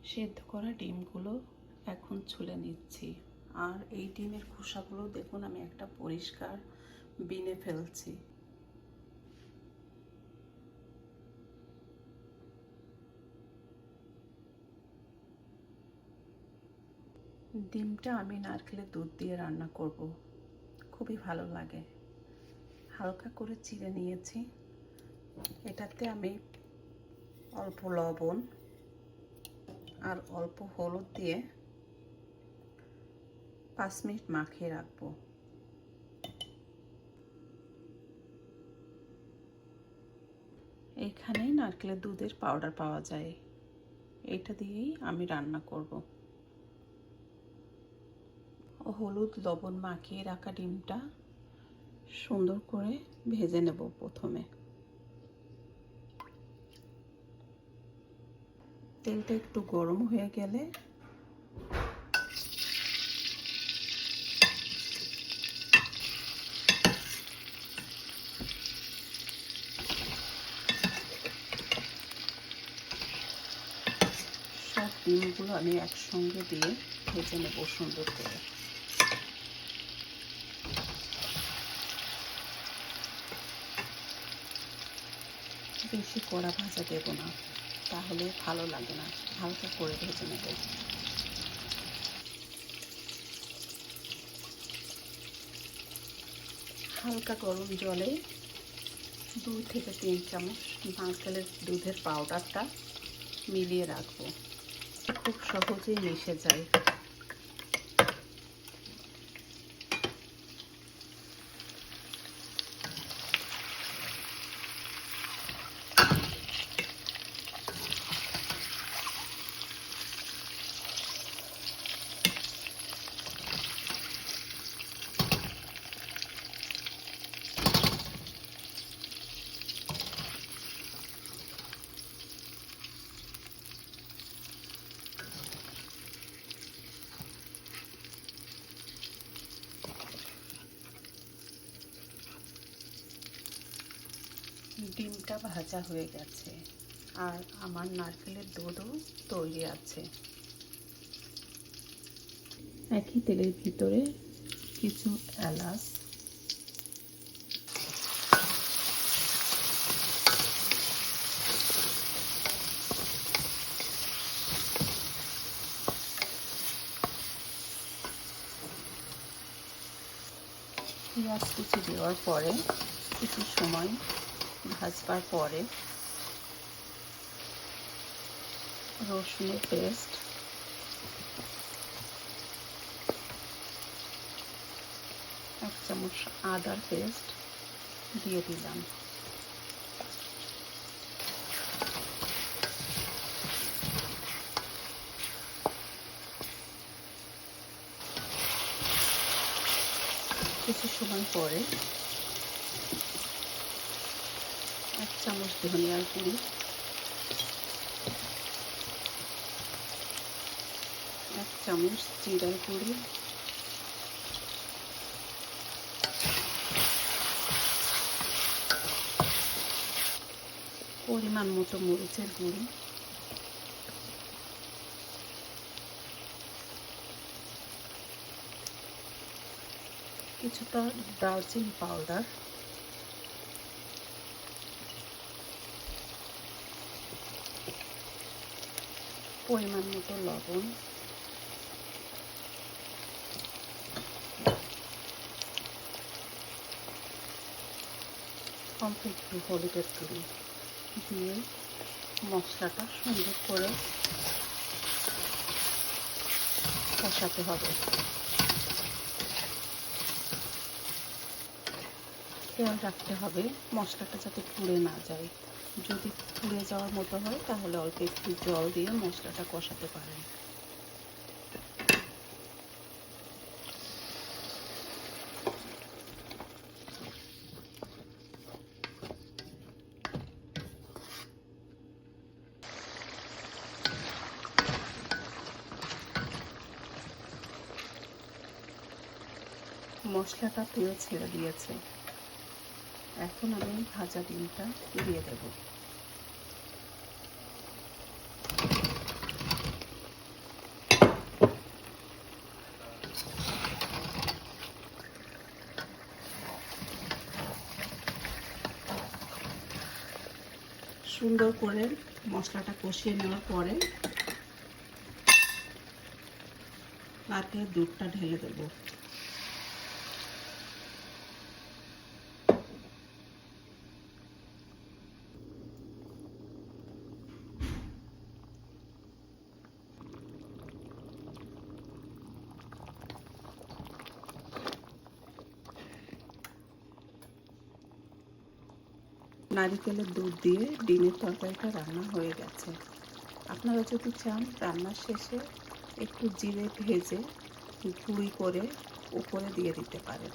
সেদ্ধ করা ডিমগুলো এখন ছুলে নিচ্ছি। আর এই ডিমের খোসাগুলো দেখুন আমি একটা পরিষ্কার বিনে ফেলছি। ডিমটা আমি নারকেলের দুধ দিয়ে রান্না করব, খুবই ভালো লাগে। হালকা করে চিড়ে নিয়েছি। এটাতে আমি অল্প লবণ আর অল্প হলুদ দিয়ে 5 মিনিট মাখিয়ে রাখবো। এখানে নারকেলের দুধের পাউডার পাওয়া যায়, এটা দিয়েই আমি রান্না করব। হলুদ লবণ মাখিয়ে রাখা ডিমটা সুন্দর করে ভেজে নেব। প্রথমে তেলটা একটু গরম হয়ে গেলে সব ডিমগুলো আমি একসঙ্গে দিয়ে ভেজে নেব সুন্দর করে। বেশি কড়া ভাজা দেব না, তাহলে ভালো লাগে না। হালকা করে ভেজে নেব। হালকা গরম জলে 2 থেকে 3 চামচ নারকেলের দুধের পাউডারটা মিলিয়ে রাখবো। খুব সহজেই মিশে যায়। ডিমটা ভাজা হয়ে গেছে আর আমার নারকেলের দুধও তৈরি আছে। একই তেলের ভিতরে কিছু এলাচ, পেঁয়াজ কুচি দেওয়ার পরে কিছু সময় ভাজবার পরে রসুনের পেস্ট, এক চামচ আদার পেস্ট দিয়ে দিলাম। কিছু সময় পরে 1 চামচ ধনিয়ার গুঁড়ি, 1 চামচ জিরার গুঁড়ি, পরিমাণ মতো মরিচের গুঁড়ি, কিছুটা দারচিনি পাউডার, পরিমাণ মতো লবণ, অল্প একটু হলুদের গুঁড়ি দিয়ে মশলাটা সুন্দর করে কষাতে হবে। খেয়াল রাখতে হবে মশলাটা যাতে পুড়ে না যায়। যদি পুড়ে যাওয়ার মতো হয় তাহলে অল্প একটু জল দিয়ে মশলাটা কষাতে পারেন। মশলাটা তেল ছেড়ে দিয়েছে, এখন আমি ভাজা ডিমটা দিয়ে দেব। সুন্দর করে মশলাটা কষিয়ে নেওয়ার পরে তাতে দুধটা ঢেলে দেবো। নারিকেলের দুধ দিয়ে ডিমের তরকারিটা রান্না হয়ে গেছে। আপনারা যদি চান রান্নার শেষে একটু জিরে ভেজে গুঁড়ি করে উপরে দিয়ে দিতে পারেন।